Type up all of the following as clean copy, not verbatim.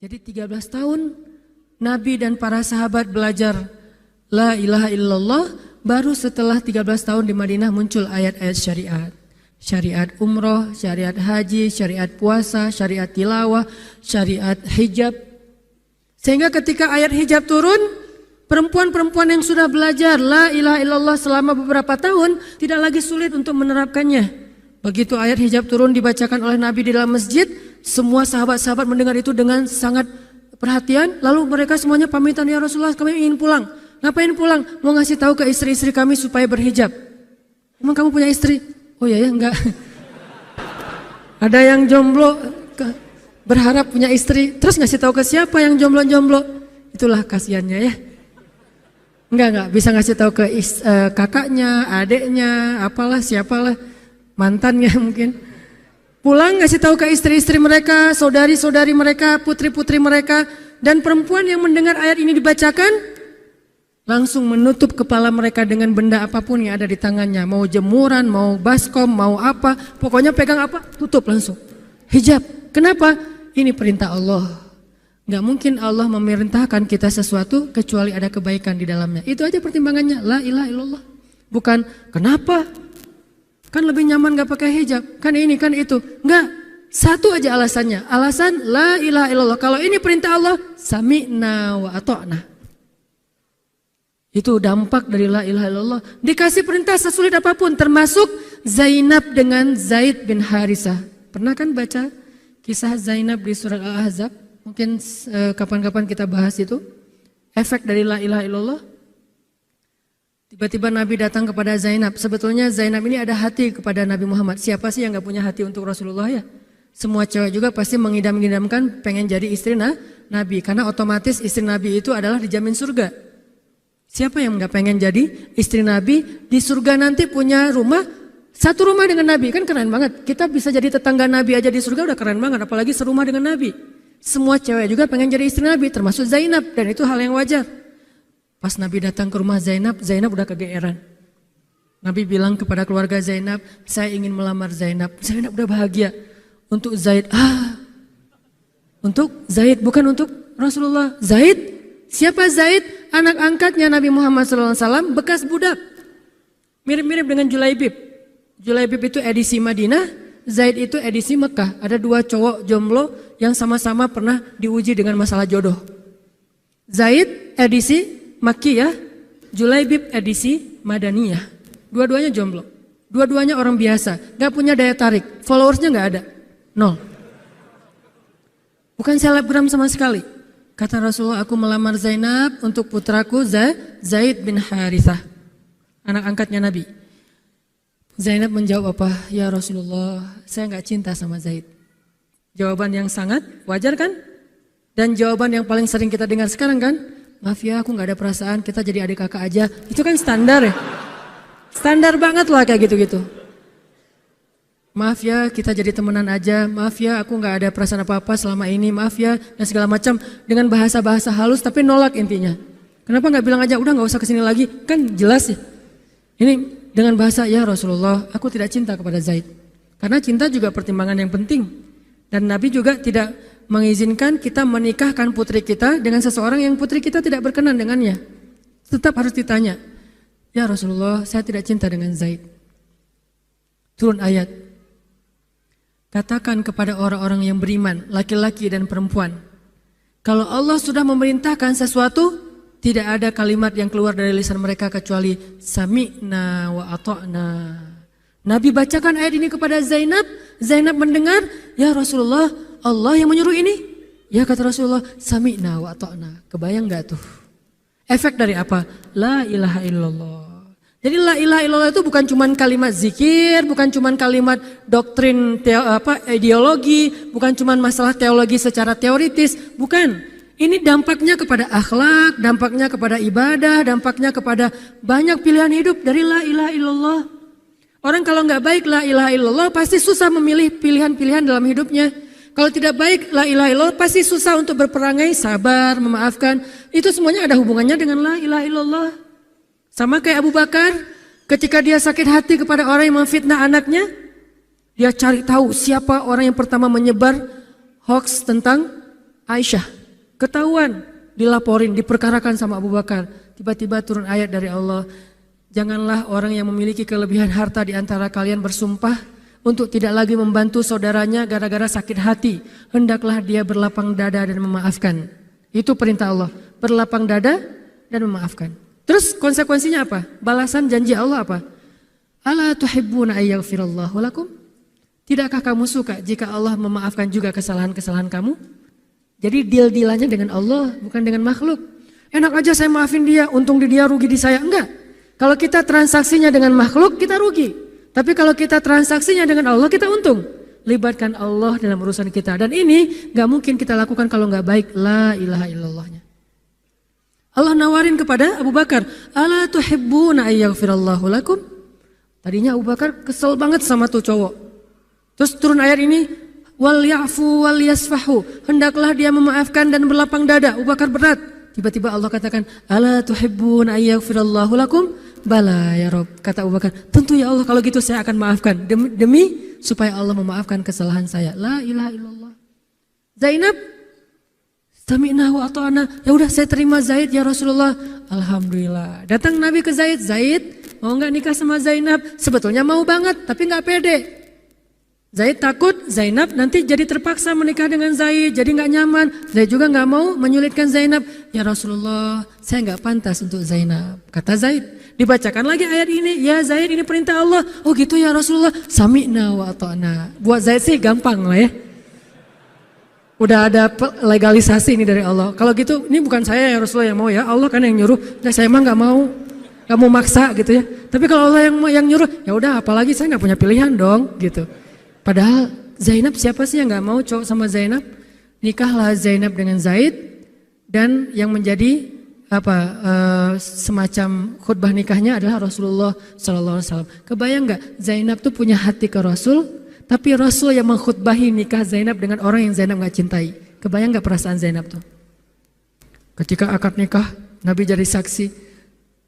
Jadi 13 tahun Nabi dan para sahabat belajar la ilaha illallah, baru setelah 13 tahun di Madinah muncul ayat-ayat syariat. Syariat umroh, syariat haji, syariat puasa, syariat tilawah, syariat hijab. Sehingga ketika ayat hijab turun, perempuan-perempuan yang sudah belajar la ilaha illallah selama beberapa tahun tidak lagi sulit untuk menerapkannya. Begitu ayat hijab turun dibacakan oleh Nabi di dalam masjid, semua sahabat-sahabat mendengar itu dengan sangat perhatian. Lalu mereka semuanya pamitan, ya Rasulullah kami ingin pulang. Ngapain pulang? Mau ngasih tahu ke istri-istri kami supaya berhijab. Emang kamu punya istri? Oh ya enggak. Ada yang jomblo berharap punya istri, terus ngasih tahu ke siapa yang jomblo-jomblo? Itulah kasihannya ya. Enggak bisa ngasih tahu ke kakaknya, adeknya, apalah siapalah, mantannya mungkin. Pulang ngasih tahu ke istri-istri mereka, saudari-saudari mereka, putri-putri mereka, dan perempuan yang mendengar ayat ini dibacakan langsung menutup kepala mereka dengan benda apapun yang ada di tangannya. Mau jemuran, mau baskom, mau apa. Pokoknya pegang apa, tutup langsung. Hijab. Kenapa? Ini perintah Allah. Gak mungkin Allah memerintahkan kita sesuatu kecuali ada kebaikan di dalamnya. Itu aja pertimbangannya. La ilaha illallah. Bukan kenapa? Kan lebih nyaman gak pakai hijab. Kan ini, kan itu. Enggak. Satu aja alasannya. Alasan la ilaha illallah. Kalau ini perintah Allah, sami'na wa ata'na. Itu dampak dari la ilaha illallah. Dikasih perintah sesulit apapun, termasuk Zainab dengan Zaid bin Harisah. Pernah kan baca kisah Zainab di surat Al-Ahzab? Mungkin kapan-kapan kita bahas itu. Efek dari la ilaha illallah. Tiba-tiba Nabi datang kepada Zainab. Sebetulnya Zainab ini ada hati kepada Nabi Muhammad. Siapa sih yang gak punya hati untuk Rasulullah ya? Semua cewek juga pasti mengidam-idamkan pengen jadi istri Nabi. Karena otomatis istri Nabi itu adalah dijamin surga. Siapa yang gak pengen jadi istri Nabi di surga nanti punya rumah, satu rumah dengan Nabi, kan keren banget. Kita bisa jadi tetangga Nabi aja di surga udah keren banget, apalagi serumah dengan Nabi. Semua cewek juga pengen jadi istri Nabi, termasuk Zainab, dan itu hal yang wajar. Pas Nabi datang ke rumah Zainab, Zainab udah kegeeran. Nabi bilang kepada keluarga Zainab, saya ingin melamar Zainab. Zainab udah bahagia. Untuk Zaid, untuk Zaid, bukan untuk Rasulullah. Zaid? Siapa Zaid? Anak angkatnya Nabi Muhammad SAW, bekas budak. Mirip-mirip dengan Julaibib. Julaibib itu edisi Madinah, Zaid itu edisi Mekah. Ada dua cowok jomblo yang sama-sama pernah diuji dengan masalah jodoh. Zaid edisi Makkiyah, Julaibib edisi Madaniyah. Dua-duanya jomblo. Dua-duanya orang biasa, gak punya daya tarik. Followersnya gak ada, 0. Bukan selebgram sama sekali. Kata Rasulullah, aku melamar Zainab untuk putraku Zaid bin Harithah, anak angkatnya Nabi. Zainab menjawab apa? Ya Rasulullah, saya gak cinta sama Zaid. Jawaban yang sangat wajar kan? Dan jawaban yang paling sering kita dengar sekarang kan? Maaf ya, aku gak ada perasaan, kita jadi adik kakak aja. Itu kan standar ya? Standar banget lah kayak gitu-gitu. Maaf ya, kita jadi temenan aja. Maaf ya, aku gak ada perasaan apa-apa selama ini. Maaf ya, dan segala macam dengan bahasa-bahasa halus tapi nolak intinya. Kenapa gak bilang aja, udah gak usah kesini lagi? Kan jelas ya. Ini dengan bahasa, ya Rasulullah, aku tidak cinta kepada Zaid. Karena cinta juga pertimbangan yang penting. Dan Nabi juga tidak mengizinkan kita menikahkan putri kita dengan seseorang yang putri kita tidak berkenan dengannya. Tetap harus ditanya, ya Rasulullah, saya tidak cinta dengan Zaid. Turun ayat. Katakan kepada orang-orang yang beriman, laki-laki dan perempuan, kalau Allah sudah memerintahkan sesuatu, tidak ada kalimat yang keluar dari lisan mereka kecuali sami'na wa ata'na. Nabi bacakan ayat ini kepada Zainab, Zainab mendengar, ya Rasulullah, Allah yang menyuruh ini. Ya kata Rasulullah, sami'na wa ata'na. Kebayang gak tuh? Efek dari apa? La ilaha illallah. Jadi la ilaha illallah itu bukan cuma kalimat zikir, bukan cuma kalimat doktrin ideologi, bukan cuma masalah teologi secara teoritis, bukan. Ini dampaknya kepada akhlak, dampaknya kepada ibadah, dampaknya kepada banyak pilihan hidup dari la ilaha illallah. Orang kalau nggak baik la ilaha illallah pasti susah memilih pilihan-pilihan dalam hidupnya. Kalau tidak baik la ilaha illallah pasti susah untuk berperangai, sabar, memaafkan. Itu semuanya ada hubungannya dengan la ilaha illallah. Sama kayak Abu Bakar, ketika dia sakit hati kepada orang yang memfitnah anaknya, dia cari tahu siapa orang yang pertama menyebar hoax tentang Aisyah, ketahuan, dilaporin, diperkarakan sama Abu Bakar. Tiba-tiba turun ayat dari Allah, janganlah orang yang memiliki kelebihan harta di antara kalian bersumpah untuk tidak lagi membantu saudaranya gara-gara sakit hati. Hendaklah dia berlapang dada dan memaafkan. Itu perintah Allah, berlapang dada dan memaafkan. Terus konsekuensinya apa? Balasan janji Allah apa? Ala tuhibbuna ayyaghfirallahu lakum? Tidakkah kamu suka jika Allah memaafkan juga kesalahan-kesalahan kamu? Jadi deal-dealannya dengan Allah, bukan dengan makhluk. Enak aja saya maafin dia, untung di dia, rugi di saya. Enggak. Kalau kita transaksinya dengan makhluk, kita rugi. Tapi kalau kita transaksinya dengan Allah, kita untung. Libatkan Allah dalam urusan kita. Dan ini gak mungkin kita lakukan kalau gak baik. La ilaha illallahnya. Allah nawarin kepada Abu Bakar, ala tuhibbuna ayyaghfirallahu lakum? Tadinya Abu Bakar kesel banget sama tuh cowok. Terus turun ayat ini, wal ya'fu wal yasfahu. Hendaklah dia memaafkan dan berlapang dada. Abu Bakar berat. Tiba-tiba Allah katakan, ala tuhibbuna ayyaghfirallahu lakum? Bala ya Rob, kata Abu Bakar, tentu ya Allah kalau gitu saya akan maafkan. Demi supaya Allah memaafkan kesalahan saya. La ilaha illallah. Zainab, sami'na wa ata'na. Ya udah saya terima Zaid ya Rasulullah. Alhamdulillah. Datang Nabi ke Zaid, Zaid mau nggak nikah sama Zainab? Sebetulnya mau banget, tapi nggak pede. Zaid takut Zainab nanti jadi terpaksa menikah dengan Zaid, jadi nggak nyaman. Zaid juga nggak mau menyulitkan Zainab. Ya Rasulullah, saya nggak pantas untuk Zainab. Kata Zaid. Dibacakan lagi ayat ini, ya Zaid ini perintah Allah. Oh gitu ya Rasulullah, sami'na wa ata'na. Buat Zaid sih gampang lah ya. Udah ada legalisasi ini dari Allah. Kalau gitu, ini bukan saya ya Rasulullah yang mau ya, Allah kan yang nyuruh. Nah, saya emang nggak mau maksa gitu ya. Tapi kalau Allah yang nyuruh, ya udah apalagi saya nggak punya pilihan dong gitu. Padahal Zainab siapa sih yang nggak mau cowok sama Zainab? Nikahlah Zainab dengan Zaid dan yang menjadi semacam khutbah nikahnya adalah Rasulullah SAW. Kebayang nggak Zainab tuh punya hati ke Rasul, tapi Rasul yang mengkhutbahi nikah Zainab dengan orang yang Zainab nggak cintai. Kebayang nggak perasaan Zainab tuh? Ketika akad nikah, Nabi jadi saksi.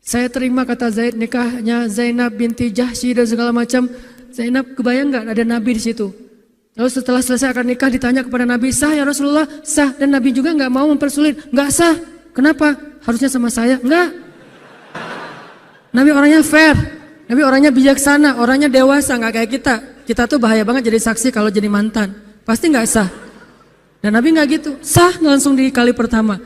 Saya terima kata Zaid nikahnya Zainab binti Jahsy dan segala macam. Zainab kebayang nggak ada Nabi di situ? Lalu setelah selesai akad nikah ditanya kepada Nabi, sah ya Rasulullah? Sah. Dan Nabi juga nggak mau mempersulit. Nggak sah. Kenapa? Harusnya sama saya. Enggak. Nabi orangnya fair. Nabi orangnya bijaksana. Orangnya dewasa. Nggak kayak kita. Kita tuh bahaya banget jadi saksi kalau jadi mantan. Pasti nggak sah. Dan Nabi nggak gitu. Sah langsung di kali pertama.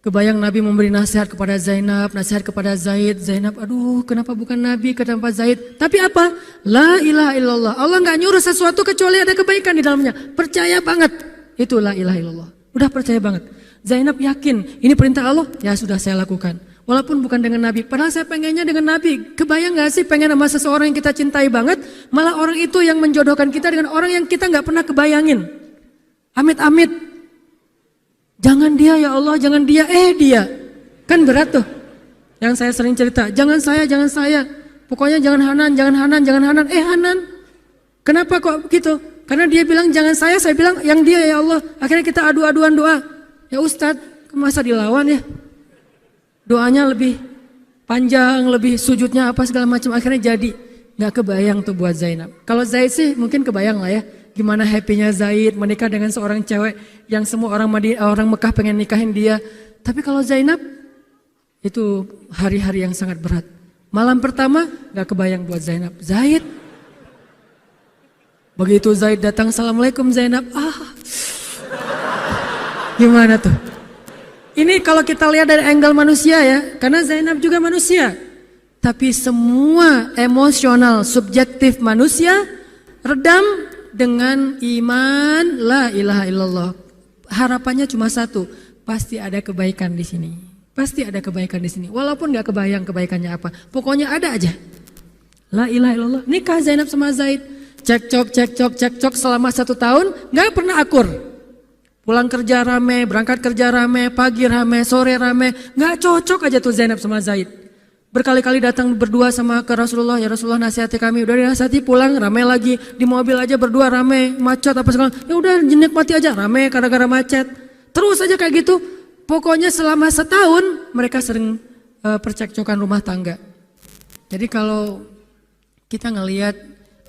Kebayang Nabi memberi nasihat kepada Zainab, nasihat kepada Zaid. Zainab, aduh kenapa bukan Nabi, kenapa Zaid? Tapi apa? La ilaha illallah. Allah nggak nyuruh sesuatu kecuali ada kebaikan di dalamnya. Percaya banget. Itu la ilaha illallah. Udah percaya banget. Zainab yakin, ini perintah Allah, ya sudah saya lakukan. Walaupun bukan dengan Nabi, padahal saya pengennya dengan Nabi. Kebayang gak sih pengen sama seseorang yang kita cintai banget, malah orang itu yang menjodohkan kita dengan orang yang kita gak pernah kebayangin. Amit-amit. Jangan dia ya Allah, jangan dia, dia. Kan berat tuh. Yang saya sering cerita, jangan saya. Pokoknya jangan Hanan, Hanan. Kenapa kok begitu? Karena dia bilang jangan saya bilang yang dia ya Allah. Akhirnya kita adu-aduan doa. Ya Ustadz, masa dilawan ya? Doanya lebih panjang, lebih sujudnya apa segala macam. Akhirnya jadi. Gak kebayang tuh buat Zainab. Kalau Zaid sih mungkin kebayang lah ya. Gimana happy-nya Zaid menikah dengan seorang cewek yang semua orang Mekah pengen nikahin dia. Tapi kalau Zainab, itu hari-hari yang sangat berat. Malam pertama gak kebayang buat Zainab. Zaid. Begitu Zaid datang, Assalamualaikum Zainab. Gimana tuh? Ini kalau kita lihat dari angle manusia ya, karena Zainab juga manusia. Tapi semua emosional, subjektif manusia redam dengan iman la ilaha illallah. Harapannya cuma satu, pasti ada kebaikan di sini. Pasti ada kebaikan di sini. Walaupun nggak kebayang kebaikannya apa, pokoknya ada aja. La ilaha illallah. Nikah Zainab sama Zaid, cekcok selama 1 tahun, nggak pernah akur. Pulang kerja rame, berangkat kerja rame, pagi rame, sore rame. Gak cocok aja tuh Zainab sama Zaid. Berkali-kali datang berdua sama ke Rasulullah. Ya Rasulullah nasihati kami. Udah dinasihati pulang rame lagi. Di mobil aja berdua rame, macet apa segala. Ya udah nikmati aja rame gara-gara macet. Terus aja kayak gitu. Pokoknya selama 1 tahun mereka sering percekcokan rumah tangga. Jadi kalau kita ngelihat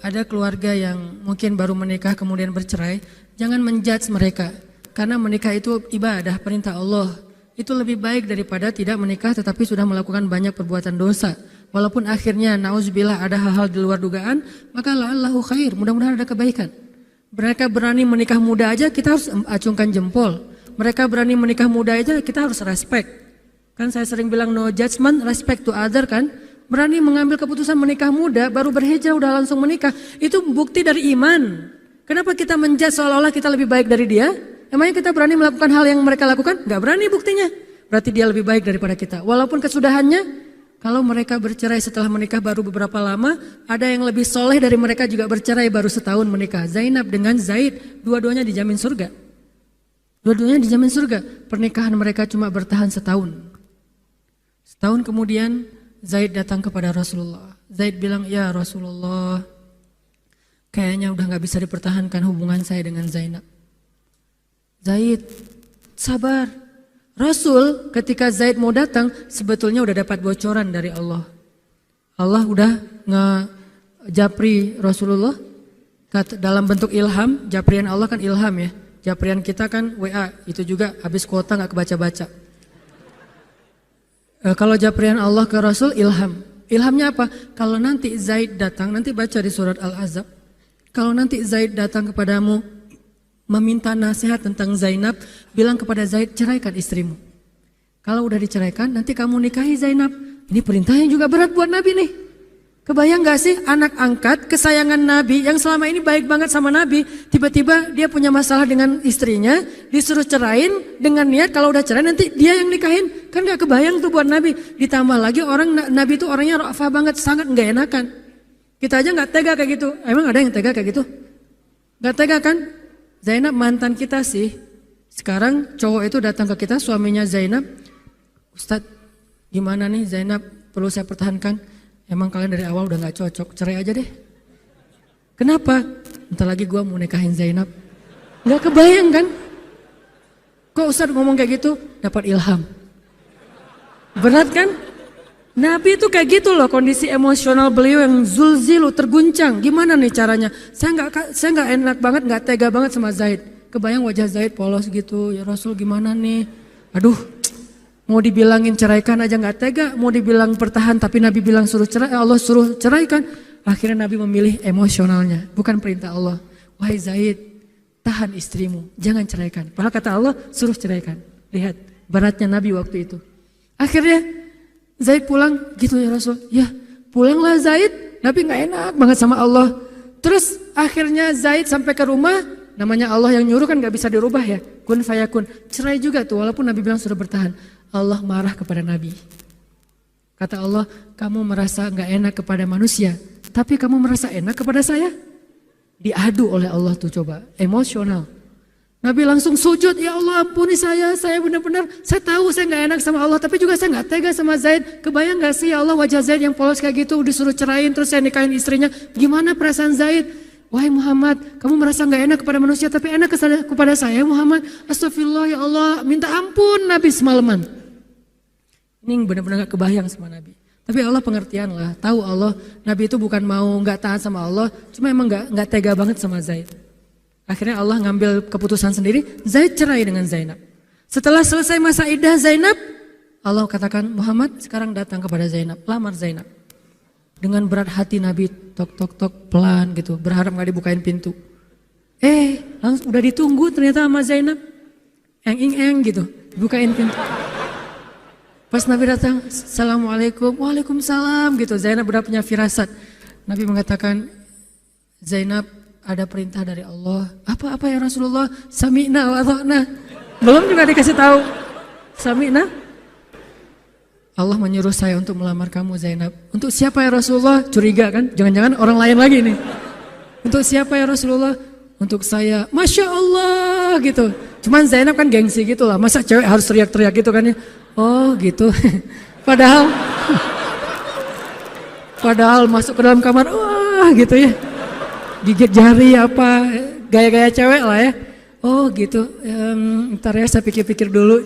ada keluarga yang mungkin baru menikah kemudian bercerai. Jangan menjudge mereka. Karena menikah itu ibadah, perintah Allah. Itu lebih baik daripada tidak menikah tetapi sudah melakukan banyak perbuatan dosa. Walaupun akhirnya nauzubillah ada hal-hal di luar dugaan, maka la'allahu khair, mudah-mudahan ada kebaikan. Mereka berani menikah muda aja kita harus acungkan jempol. Mereka berani menikah muda aja kita harus respect. Kan saya sering bilang no judgment, respect to other kan. Berani mengambil keputusan menikah muda, baru berhijrah udah langsung menikah. Itu bukti dari iman. Kenapa kita menjudge seolah-olah kita lebih baik dari dia? Emangnya kita berani melakukan hal yang mereka lakukan? Gak berani buktinya. Berarti dia lebih baik daripada kita. Walaupun kesudahannya, kalau mereka bercerai setelah menikah baru beberapa lama, ada yang lebih soleh dari mereka juga bercerai baru setahun menikah. Zainab dengan Zaid, dua-duanya dijamin surga. Dua-duanya dijamin surga. Pernikahan mereka cuma bertahan setahun. Setahun kemudian Zaid datang kepada Rasulullah. Zaid bilang, ya Rasulullah, kayaknya udah gak bisa dipertahankan hubungan saya dengan Zainab. Zaid, sabar. Rasul ketika Zaid mau datang sebetulnya udah dapat bocoran dari Allah. Allah udah ngejapri Rasulullah dalam bentuk ilham. Japrian Allah kan ilham ya. Japrian kita kan WA, itu juga habis kuota gak kebaca-baca. Kalau japrian Allah ke Rasul ilham. Ilhamnya apa? Kalau nanti Zaid datang, nanti baca di surat Al-Ahzab. Kalau nanti Zaid datang kepadamu meminta nasihat tentang Zainab, bilang kepada Zaid, ceraikan istrimu. Kalau udah diceraikan, nanti kamu nikahi Zainab. Ini perintahnya juga berat buat Nabi nih. Kebayang gak sih anak angkat kesayangan Nabi yang selama ini baik banget sama Nabi, tiba-tiba dia punya masalah dengan istrinya, disuruh cerain dengan niat kalau udah cerai nanti dia yang nikahin. Kan gak kebayang tuh buat Nabi. Ditambah lagi Nabi itu orangnya ra'afah banget, sangat gak enakan. Kita aja gak tega kayak gitu. Emang ada yang tega kayak gitu? Gak tega kan? Zainab mantan kita sih. Sekarang cowok itu datang ke kita, suaminya Zainab. Ustadz, gimana nih Zainab, perlu saya pertahankan? Emang kalian dari awal udah gak cocok, cerai aja deh. Kenapa? Bentar lagi gue mau nikahin Zainab. Gak kebayang kan? Kok Ustadz ngomong kayak gitu? Dapat ilham. Berat kan? Nabi itu kayak gitu loh, kondisi emosional beliau yang zulzilu, terguncang. Gimana nih caranya? Saya nggak enak banget, nggak tega banget sama Zaid. Kebayang wajah Zaid polos gitu, ya Rasul gimana nih? Aduh, mau dibilangin ceraikan aja nggak tega, mau dibilang pertahan tapi Nabi bilang suruh cerai, Allah suruh ceraikan. Akhirnya Nabi memilih emosionalnya, bukan perintah Allah. Wahai Zaid, tahan istrimu, jangan ceraikan. Padahal kata Allah suruh ceraikan. Lihat beratnya Nabi waktu itu. Akhirnya Zaid pulang, gitu ya Rasul. Ya pulanglah Zaid, Nabi gak enak banget sama Allah. Terus akhirnya Zaid sampai ke rumah, namanya Allah yang nyuruh kan gak bisa dirubah ya. Kun fayakun, cerai juga tuh walaupun Nabi bilang sudah bertahan. Allah marah kepada Nabi. Kata Allah, kamu merasa gak enak kepada manusia, tapi kamu merasa enak kepada saya. Diadu oleh Allah tuh coba, emosional. Nabi langsung sujud, ya Allah ampuni saya benar-benar, saya tahu saya gak enak sama Allah, tapi juga saya gak tega sama Zaid. Kebayang gak sih ya Allah wajah Zaid yang polos kayak gitu, disuruh cerain terus saya nikahin istrinya. Gimana perasaan Zaid? Wahai Muhammad, kamu merasa gak enak kepada manusia, tapi enak kepada saya Muhammad. Astagfirullah ya Allah, minta ampun Nabi semalaman. Ini benar-benar gak kebayang sama Nabi. Tapi Allah pengertian lah, tahu Allah, Nabi itu bukan mau gak taat sama Allah, cuma emang gak tega banget sama Zaid. Akhirnya Allah ngambil keputusan sendiri, Zaid cerai dengan Zainab. Setelah selesai masa iddah Zainab, Allah katakan Muhammad sekarang datang kepada Zainab, lamar Zainab. Dengan berat hati Nabi tok pelan gitu, berharap gak dibukain pintu. Langsung udah ditunggu ternyata sama Zainab. Eng gitu, bukain pintu. Pas Nabi datang, Assalamualaikum, Waalaikumsalam gitu. Zainab udah punya firasat. Nabi mengatakan, Zainab ada perintah dari Allah. Apa ya Rasulullah? Sami'na wa ata'na. Belum juga dikasih tahu. Sami'na. Allah menyuruh saya untuk melamar kamu Zainab. Untuk siapa ya Rasulullah? Curiga kan? Jangan-jangan orang lain lagi nih. Untuk siapa ya Rasulullah? Untuk saya. Masya Allah gitu. Cuman Zainab kan gengsi gitu lah. Masa cewek harus teriak-teriak gitu kan ya? Oh gitu. Padahal masuk ke dalam kamar. Wah gitu ya. Gigit jari apa, gaya-gaya cewek lah ya. Oh gitu, ntar ya saya pikir-pikir dulu.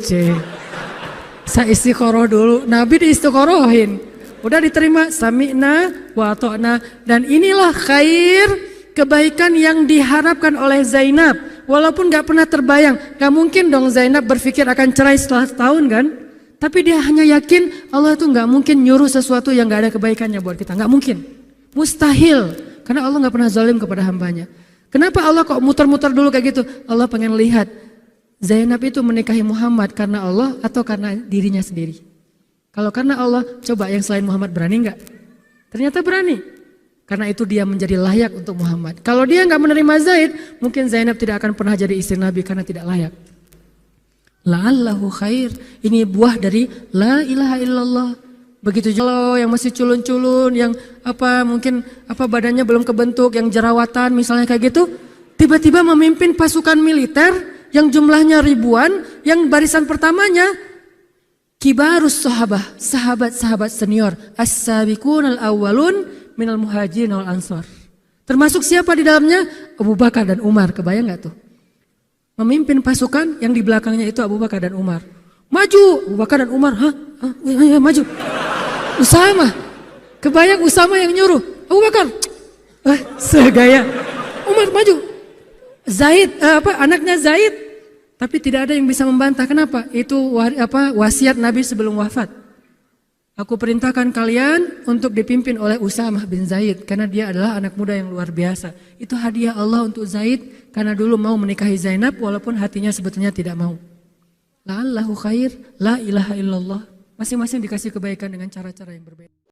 Saya istiqoroh dulu, Nabi diistiqorohin. Udah diterima, sami'na wa ata'na. Dan inilah khair, kebaikan yang diharapkan oleh Zainab. walaupun gak pernah terbayang, gak mungkin dong Zainab berpikir akan cerai setelah setahun kan? Tapi dia hanya yakin Allah itu gak mungkin nyuruh sesuatu yang gak ada kebaikannya buat kita, gak mungkin, mustahil, karena Allah gak pernah zalim kepada hambanya. Kenapa Allah kok muter-muter dulu kayak gitu? Allah pengen lihat Zainab itu menikahi Muhammad karena Allah atau karena dirinya sendiri. Kalau karena Allah, coba yang selain Muhammad berani gak? Ternyata berani. Karena itu dia menjadi layak untuk Muhammad. Kalau dia nggak menerima Zaid, mungkin Zainab tidak akan pernah jadi istri Nabi karena tidak layak. La'allahu khair. Ini buah dari la ilaha illallah. Begitu juga yang masih culun-culun, yang mungkin badannya belum kebentuk, yang jerawatan misalnya kayak gitu, tiba-tiba memimpin pasukan militer yang jumlahnya ribuan, yang barisan pertamanya kibarus sahabah, sahabat-sahabat senior, as-sabiqun al-awwalun minal muhajirin wal ansor. Termasuk siapa di dalamnya? Abu Bakar dan Umar. Kebayang gak tuh? Memimpin pasukan yang di belakangnya itu Abu Bakar dan Umar. Maju! Abu Bakar dan Umar. Ya, maju. Usama. Kebayang Usama yang nyuruh. Abu Bakar. Segaya. Umar maju. Zaid, anaknya Zaid. Tapi tidak ada yang bisa membantah. Kenapa? Itu wasiat Nabi sebelum wafat. Aku perintahkan kalian untuk dipimpin oleh Usamah bin Zaid karena dia adalah anak muda yang luar biasa. Itu hadiah Allah untuk Zaid karena dulu mau menikahi Zainab walaupun hatinya sebetulnya tidak mau. La'allahu khair, la ilaha illallah. Masing-masing dikasih kebaikan dengan cara-cara yang berbeda.